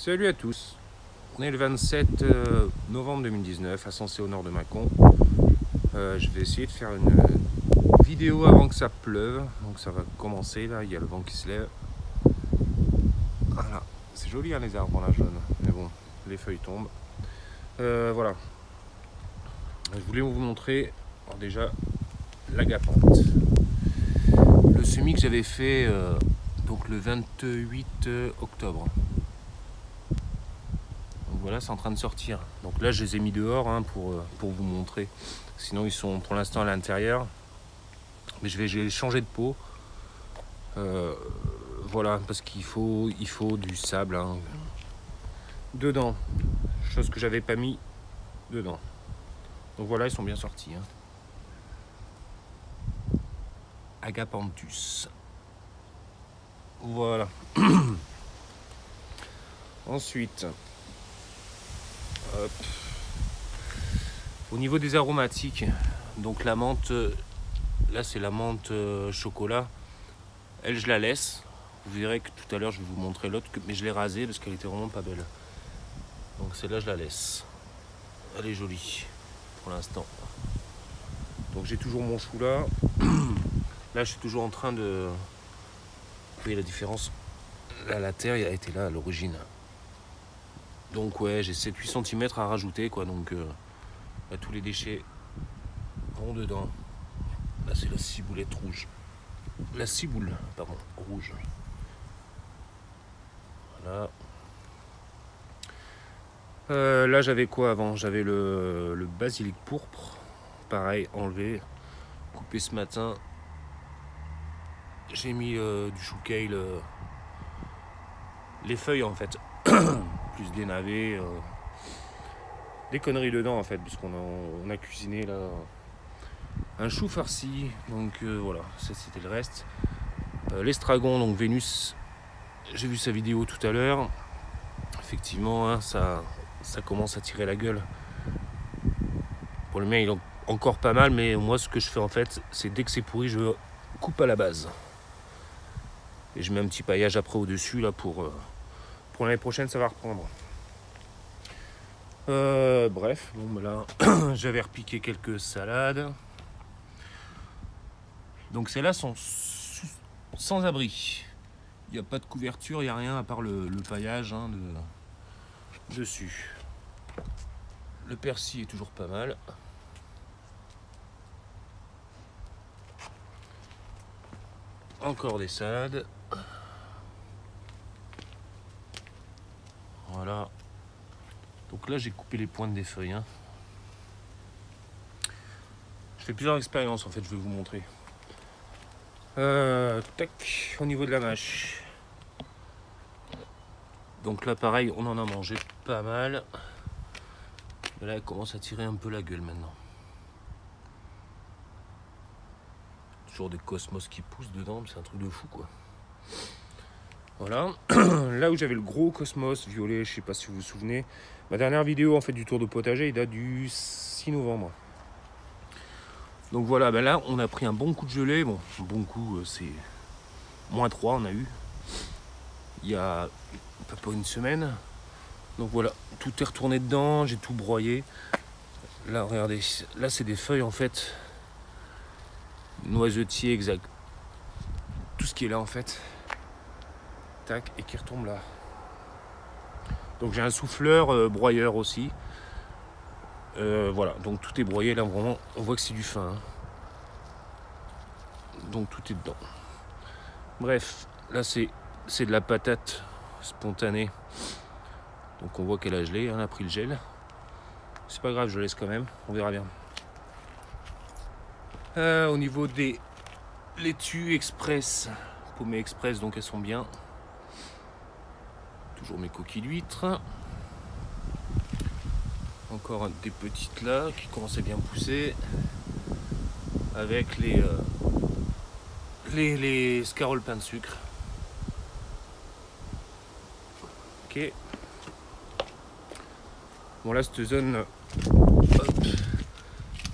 Salut à tous, on est le 27 novembre 2019 à Sensé au nord de Mâcon. Je vais essayer de faire une vidéo avant que ça pleuve, donc ça va commencer là, il y a le vent qui se lève. Voilà, c'est joli hein, les arbres là jaunes, mais bon, les feuilles tombent. Voilà, je voulais vous montrer alors déjà l'agapanthe. Le semis que j'avais fait donc le 28 octobre. Voilà, c'est en train de sortir. Donc là, je les ai mis dehors hein, pour vous montrer. Sinon, ils sont pour l'instant à l'intérieur. Mais je vais les changer de pot. Voilà, parce qu'il faut du sable hein, dedans. Chose que j'avais pas mis dedans. Donc voilà, ils sont bien sortis. Hein. Agapanthus. Voilà. Ensuite... Hop. Au niveau des aromatiques, donc la menthe, là c'est la menthe chocolat, elle je la laisse. Vous verrez que tout à l'heure je vais vous montrer l'autre, mais je l'ai rasée parce qu'elle était vraiment pas belle. Donc celle-là je la laisse. Elle est jolie pour l'instant. Donc j'ai toujours mon chou là. Là je suis toujours en train de... Vous voyez la différence? Là la terre elle a été là à l'origine. Donc ouais, j'ai 7-8 cm à rajouter quoi, donc là, tous les déchets vont dedans. Là c'est la ciboulette rouge. La ciboule, pardon, rouge. Voilà. Là j'avais quoi avant? J'avais le basilic pourpre. Pareil, enlevé, coupé ce matin. J'ai mis du chou kale, les feuilles en fait. Plus des navets, des conneries dedans en fait, puisqu'on a cuisiné là un chou farci, donc voilà, ça c'était le reste. L'estragon, donc Vénus, j'ai vu sa vidéo tout à l'heure, effectivement hein, ça commence à tirer la gueule. Pour le mien il est encore pas mal, mais moi ce que je fais en fait, c'est dès que c'est pourri, je coupe à la base. Et je mets un petit paillage après au dessus là pour l'année prochaine ça va reprendre. Bref, bon ben là j'avais repiqué quelques salades. Donc celles-là sont sans abri. Il n'y a pas de couverture, il n'y a rien à part le paillage hein, dessus. Le persil est toujours pas mal. Encore des salades. Voilà. Donc là j'ai coupé les pointes des feuilles. Hein. Je fais plusieurs expériences en fait, je vais vous montrer. Tac, au niveau de la mâche. Donc là pareil, on en a mangé pas mal. Mais là elle commence à tirer un peu la gueule maintenant. Toujours des cosmos qui poussent dedans, c'est un truc de fou quoi. Voilà, là où j'avais le gros cosmos violet, je sais pas si vous vous souvenez. Ma dernière vidéo en fait du tour de potager, il date du 6 novembre. Donc voilà, ben là on a pris un bon coup de gelée. Bon, bon coup, c'est -3 on a eu. Il y a pas une semaine. Donc voilà, tout est retourné dedans, j'ai tout broyé. Là regardez, là c'est des feuilles en fait. Noisetier exact. Tout ce qui est là en fait. Tac, et qui retombe là. Donc j'ai un souffleur broyeur aussi. Voilà, donc tout est broyé là vraiment, on voit que c'est du fin. Hein. Donc tout est dedans. Bref, là c'est de la patate spontanée. Donc on voit qu'elle a gelé, hein, elle a pris le gel. C'est pas grave, je laisse quand même, on verra bien. Au niveau des laitues express, paumées express, donc elles sont bien. Toujours mes coquilles d'huîtres. Encore des petites là qui commencent à bien pousser. Avec les scaroles pain de sucre. Ok. Bon là cette zone,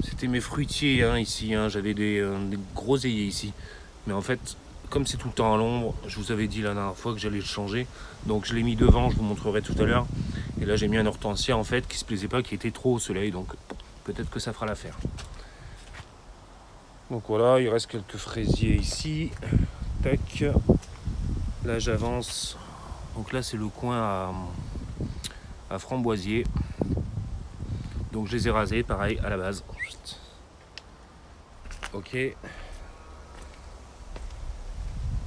c'était mes fruitiers hein, ici. Hein. J'avais des gros œillets ici. Mais en fait, comme c'est tout le temps à l'ombre, je vous avais dit la dernière fois que j'allais le changer. Donc je l'ai mis devant, je vous montrerai tout à l'heure. Et là j'ai mis un hortensia en fait qui se plaisait pas, qui était trop au soleil. Donc peut-être que ça fera l'affaire. Donc voilà, il reste quelques fraisiers ici. Tac. Là j'avance. Donc là c'est le coin à framboisier. Donc je les ai rasés pareil à la base. Ok.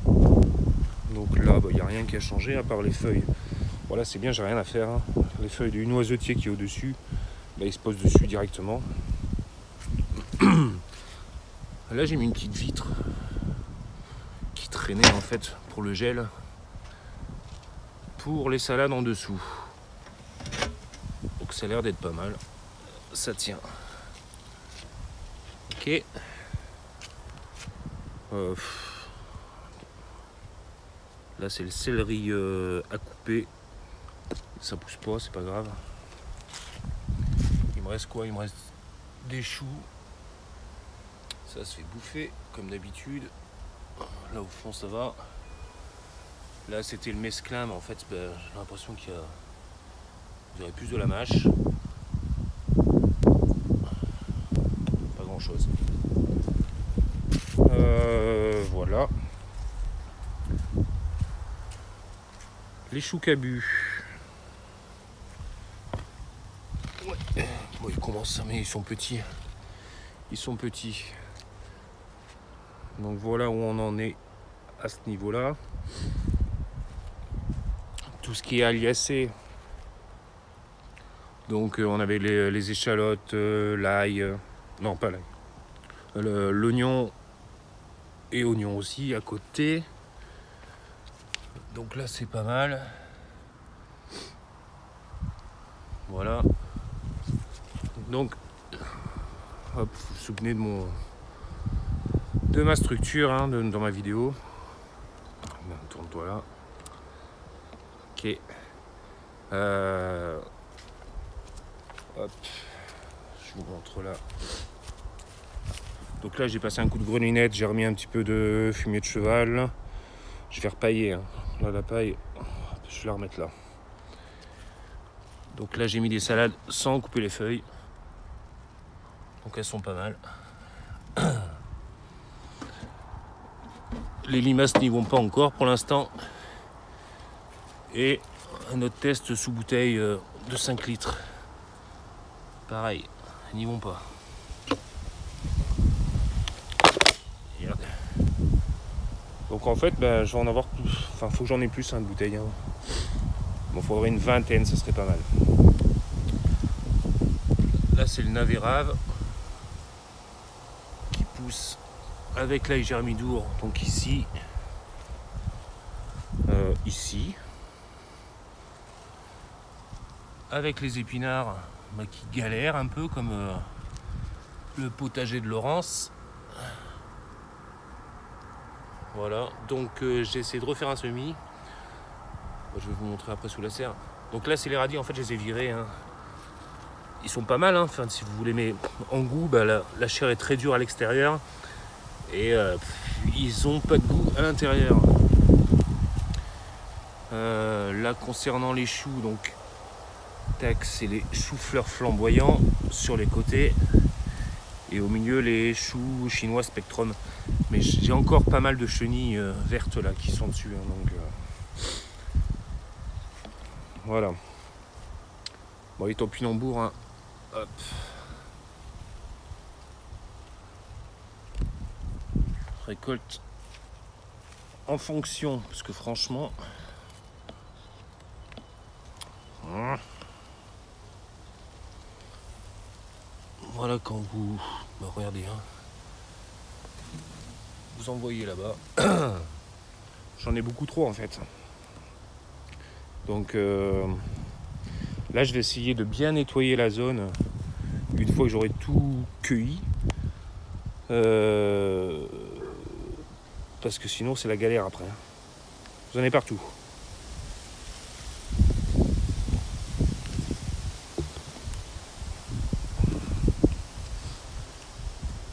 Donc là, il n'y a rien qui a changé à part les feuilles. Voilà, c'est bien, j'ai rien à faire. Hein. Les feuilles du noisetier qui est au-dessus, il se pose dessus directement. Là, j'ai mis une petite vitre qui traînait en fait pour le gel, pour les salades en dessous. Donc ça a l'air d'être pas mal. Ça tient. Ok. Là, c'est le céleri à couper. Ça pousse pas, c'est pas grave. Il me reste quoi? Il me reste des choux. Ça se fait bouffer, comme d'habitude. Là, au fond, ça va. Là, c'était le mesclin, mais en fait, j'ai l'impression qu'il y aurait plus de la mâche. Pas grand-chose. Voilà. Les choux cabus. Ouais. Bon, ils commencent, mais ils sont petits. Ils sont petits. Donc voilà où on en est à ce niveau-là. Tout ce qui est aliacé. Donc on avait les échalotes, l'ail. Non, pas l'ail. L'oignon et oignon aussi à côté. Donc là c'est pas mal. Voilà. Donc hop, vous vous souvenez de ma structure hein, dans ma vidéo. Tourne-toi là. Ok. Hop. Je vous montre là. Donc là j'ai passé un coup de grelinette, j'ai remis un petit peu de fumier de cheval. Je vais repailler. Hein. Là la paille, je vais la remettre là. Donc là j'ai mis des salades sans couper les feuilles. Donc elles sont pas mal. Les limaces n'y vont pas encore pour l'instant. Et un autre test sous bouteille de 5 litres. Pareil, elles n'y vont pas. Donc en fait, je vais en avoir plus. Enfin, faut que j'en ai plus de bouteilles. Hein. Bon, faudrait une vingtaine, ça serait pas mal. Là, c'est le navet rave qui pousse avec l'ail germidour. Donc ici, ici, avec les épinards qui galèrent un peu comme le potager de Laurence. Voilà, donc j'ai essayé de refaire un semis. Je vais vous montrer après sous la serre. Donc là, c'est les radis, en fait, je les ai virés. Hein. Ils sont pas mal, hein. Enfin, si vous voulez, mais en goût, la chair est très dure à l'extérieur. Et ils ont pas de goût à l'intérieur. Là, concernant les choux, donc, tac, c'est les choux-fleurs flamboyants sur les côtés. Et au milieu, les choux chinois Spectrum. Mais j'ai encore pas mal de chenilles vertes là qui sont dessus. Hein, donc, voilà. Bon, les topinambours, hein. Hop. Récolte en fonction, parce que franchement. Voilà quand vous. Regardez, hein. Vous envoyez là-bas. J'en ai beaucoup trop en fait. Donc là je vais essayer de bien nettoyer la zone une fois que j'aurai tout cueilli. Parce que sinon c'est la galère après. Vous en avez partout.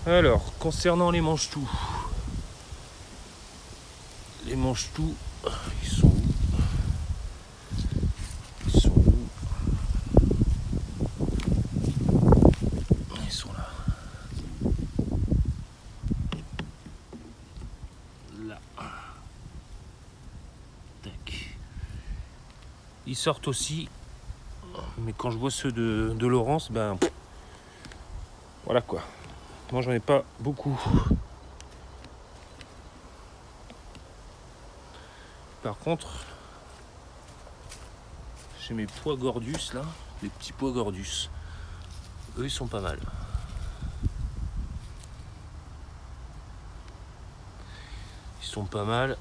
Alors, concernant les mange-tout. les manches-tout, ils sont où? Ils sont où? Ils sont là. Là. Tac. Ils sortent aussi, mais quand je vois ceux de Laurence, ben voilà quoi. Moi j'en ai pas beaucoup. Par contre, j'ai mes pois gordus là, les petits pois gordus. Eux ils sont pas mal. Ils sont pas mal.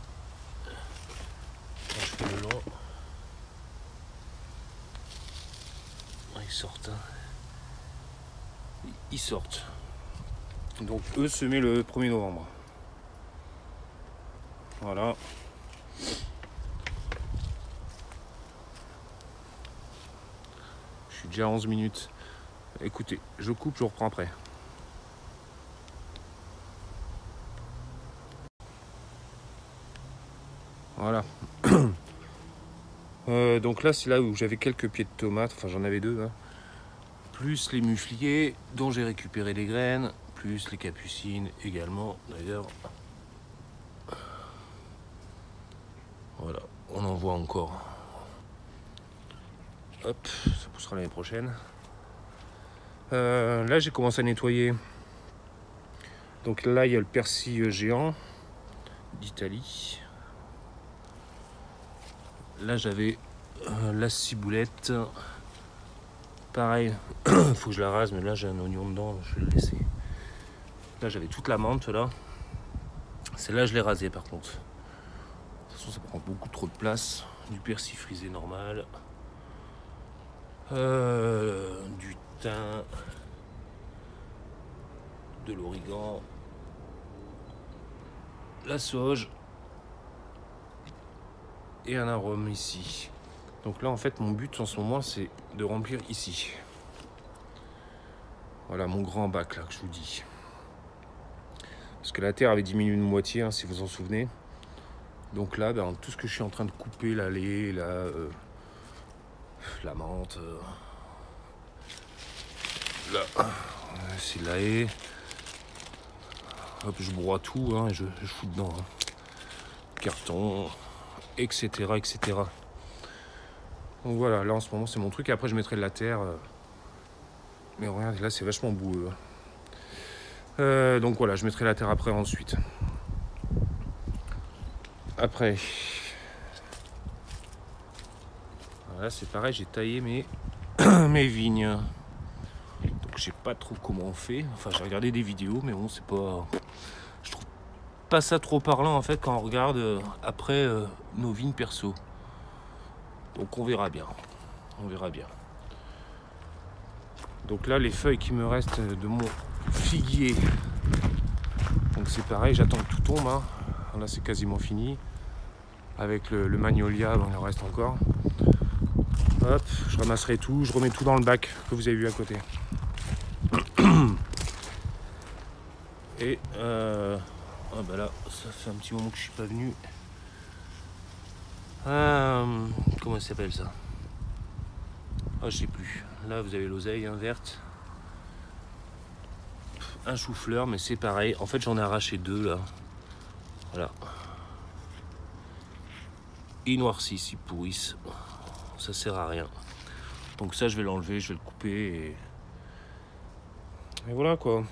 Quand je fais le long. Ils sortent. Ils sortent. Donc eux semés le 1er novembre. Voilà. Je suis déjà à 11 minutes. Écoutez, je coupe, je reprends après. Voilà. Donc là, c'est là où j'avais quelques pieds de tomates. Enfin, j'en avais 2. Hein. Plus les mufliers, dont j'ai récupéré les graines. Plus les capucines également, d'ailleurs. Voilà, on en voit encore. Hop, ça poussera l'année prochaine. Là, j'ai commencé à nettoyer. Donc là, il y a le persil géant d'Italie. Là, j'avais la ciboulette. Pareil, faut que je la rase, mais là, j'ai un oignon dedans, je vais le laisser. Là, j'avais toute la menthe, là. Celle-là, je l'ai rasée, par contre. De toute façon, ça prend beaucoup trop de place. Du persil frisé normal. Du thym. De l'origan. La sauge. Et un arôme ici. Donc là, en fait, mon but en ce moment, c'est de remplir ici. Voilà mon grand bac, là, que je vous dis. Parce que la terre avait diminué de moitié, hein, si vous en souvenez. Donc là, ben, tout ce que je suis en train de couper, l'allée, la menthe, là, c'est la haie. Hop, je broie tout, hein, et je fous dedans. Hein. Carton, etc., etc. Donc voilà, là en ce moment c'est mon truc. Et après je mettrai de la terre. Mais regarde, là c'est vachement boueux. Donc voilà, je mettrai la terre après ensuite. Après. Voilà, c'est pareil, j'ai taillé mes vignes. Donc je sais pas trop comment on fait. Enfin j'ai regardé des vidéos, mais bon c'est pas. Je trouve pas ça trop parlant en fait quand on regarde après nos vignes perso. Donc on verra bien. On verra bien. Donc là les feuilles qui me restent de mon figuier. Donc c'est pareil, j'attends que tout tombe. Hein. Là c'est quasiment fini. Avec le magnolia, il en reste encore. Hop, je ramasserai tout, je remets tout dans le bac que vous avez vu à côté. Et ah bah là, ça fait un petit moment que je suis pas venu. Comment ça s'appelle ça? Ah, je sais plus. Là, vous avez l'oseille hein, verte. Un chou-fleur, mais c'est pareil. En fait, j'en ai arraché 2 là. Voilà. Ils noircissent, ils pourrissent. Ça sert à rien. Donc ça, je vais l'enlever, je vais le couper. Et voilà quoi.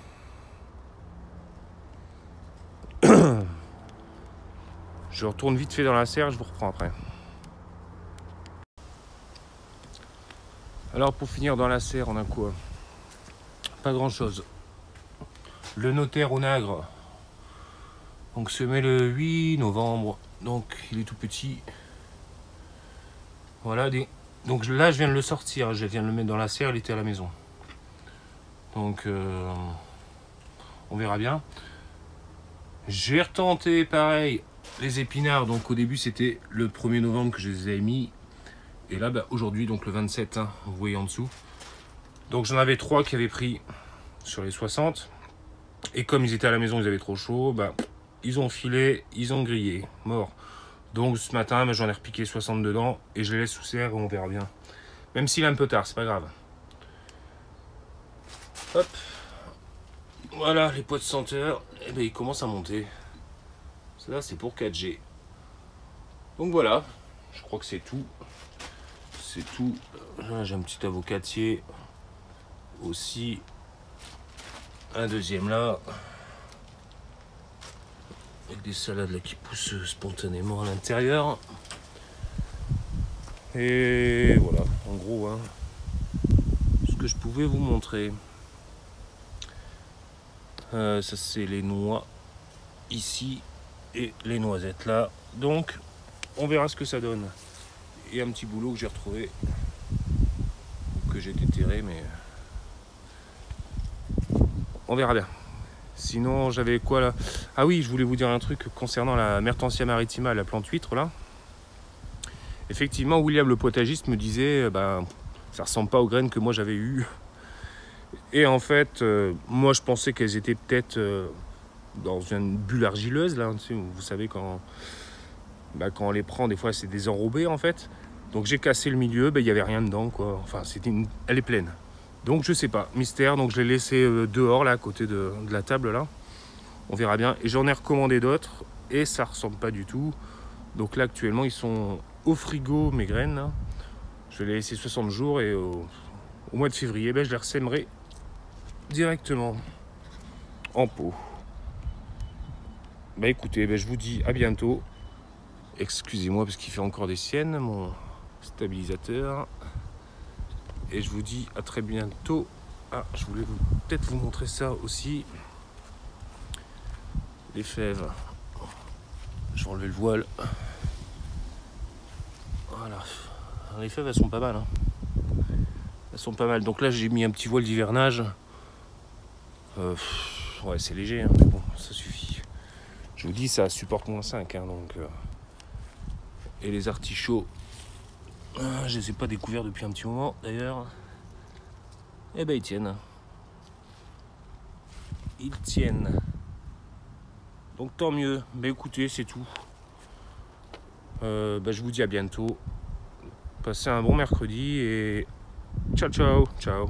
Je retourne vite fait dans la serre, je vous reprends après. Alors pour finir dans la serre, on a quoi? Pas grand chose. Le notaire au Nagre. Donc semé le 8 novembre. Donc il est tout petit. Voilà. Donc là je viens de le sortir. Je viens de le mettre dans la serre, il était à la maison. Donc on verra bien. J'ai retenté pareil les épinards. Donc au début c'était le 1er novembre que je les ai mis. Et là bah, aujourd'hui donc le 27, hein, vous voyez en dessous. Donc j'en avais 3 qui avaient pris sur les 60. Et comme ils étaient à la maison, ils avaient trop chaud, bah ils ont filé, ils ont grillé, mort. Donc ce matin, j'en ai repiqué 60 dedans et je les laisse sous serre et on verra bien. Même s'il est un peu tard, c'est pas grave. Hop. Voilà, les poids de senteur, eh ben, ils commencent à monter. Ça, c'est pour 4G. Donc voilà, je crois que c'est tout. C'est tout. Là, j'ai un petit avocatier aussi. Un deuxième là. Avec des salades là qui poussent spontanément à l'intérieur. Et voilà, en gros, hein, ce que je pouvais vous montrer. Ça, c'est les noix ici et les noisettes là. Donc, on verra ce que ça donne. Et un petit boulot que j'ai retrouvé, que j'ai déterré, mais on verra bien. Sinon, j'avais quoi là? Ah oui, je voulais vous dire un truc concernant la Mertensia maritima, la plante huître là. Effectivement, William le potagiste me disait, ça ressemble pas aux graines que moi j'avais eues. Et en fait, moi je pensais qu'elles étaient peut-être dans une bulle argileuse là. Vous savez quand on les prend, des fois c'est désenrobé en fait. Donc j'ai cassé le milieu, il n'y avait rien dedans quoi. Enfin, elle est pleine. Donc je sais pas, mystère. Donc je l'ai laissé dehors là, à côté de la table là. On verra bien. Et j'en ai recommandé d'autres et ça ressemble pas du tout. Donc là actuellement ils sont au frigo, mes graines là. Je vais les laisser 60 jours et au mois de février, je les ressèmerai directement en pot. Écoutez, je vous dis à bientôt. Excusez-moi parce qu'il fait encore des siennes, mon stabilisateur. Et je vous dis à très bientôt. Ah, je voulais peut-être vous montrer ça aussi. Les fèves. Je vais enlever le voile. Voilà. Les fèves, elles sont pas mal. Hein. Elles sont pas mal. Donc là, j'ai mis un petit voile d'hivernage. Ouais, c'est léger, hein, mais bon, ça suffit. Je vous dis, ça supporte -5. Hein, donc, et les artichauts, je les ai pas découverts depuis un petit moment d'ailleurs. Eh ben, ils tiennent. Ils tiennent. Donc tant mieux. Écoutez, c'est tout. Je vous dis à bientôt. Passez un bon mercredi et ciao ciao. Ciao.